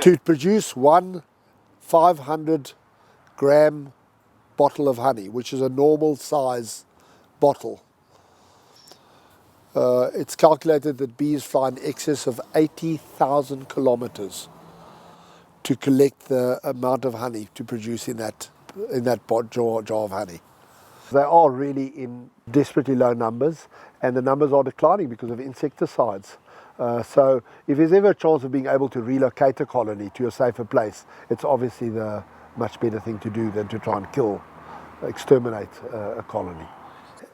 To produce one 500-gram bottle of honey, which is a normal size bottle, it's calculated that bees fly in excess of 80,000 kilometers to collect the amount of honey to produce in that jar of honey. They are really in desperately low numbers, and the numbers are declining because of insecticides. So if there's ever a chance of being able to relocate a colony to a safer place, it's obviously the much better thing to do than to try and exterminate a colony.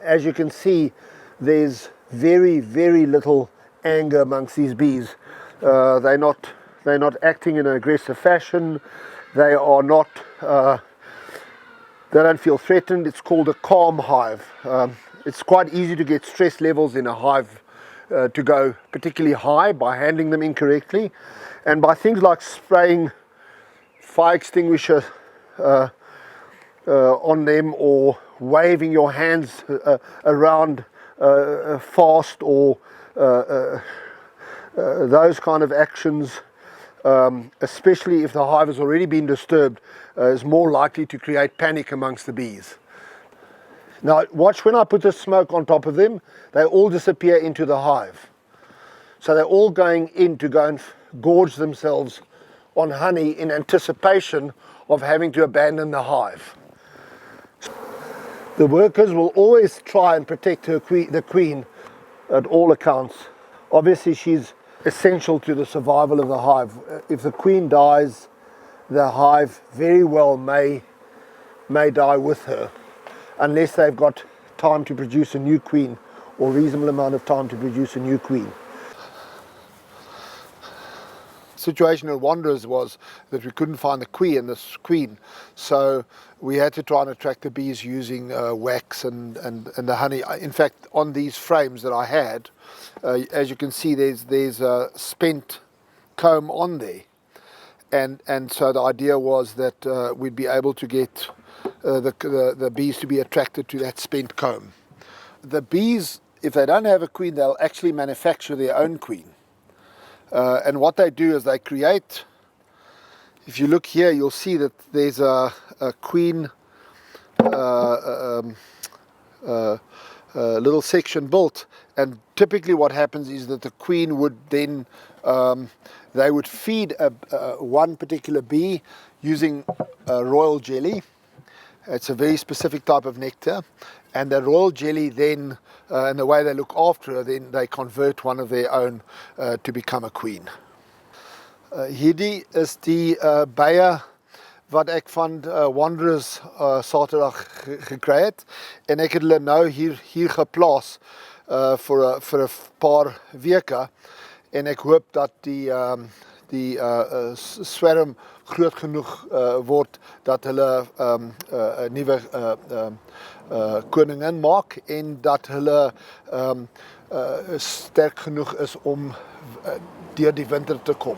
As you can see, there's very, very little anger amongst these bees. They're not acting in an aggressive fashion. They are not. They don't feel threatened. It's called a calm hive. It's quite easy to get stress levels in a hive to go particularly high by handling them incorrectly, and by things like spraying fire extinguisher on them, or waving your hands around fast, or those kind of actions, especially if the hive has already been disturbed, is more likely to create panic amongst the bees. Now watch, when I put the smoke on top of them, they all disappear into the hive. So they're all going in to go and gorge themselves on honey in anticipation of having to abandon the hive. The workers will always try and protect the queen at all accounts. Obviously she's essential to the survival of the hive. If the queen dies, the hive very well may die with her, unless they've got time to produce a new queen, or reasonable amount of time to produce a new queen. Situation at Wanderers was that we couldn't find the queen, so we had to try and attract the bees using wax and the honey. In fact, on these frames that I had, as you can see, there's a spent comb on there, and so the idea was that we'd be able to get the bees to be attracted to that spent comb. The bees, if they don't have a queen, they'll actually manufacture their own queen. And what they do is they create, if you look here, you'll see that there's a queen little section built, and typically what happens is that the queen would then, they would feed one particular bee using royal jelly. It's a very specific type of nectar, and the royal jelly then, and the way they look after her, then they convert one of their own to become a queen. Hierdie is die beye wat ek van Wanderers Saterdag gekry het, en ek het hulle nou hier geplaas vir 'n paar weke, en ek hoop dat die swerm groot genoeg word dat hulle 'n nuwe koningin maak, en dat hulle sterk genoeg is om deur die winter te kom.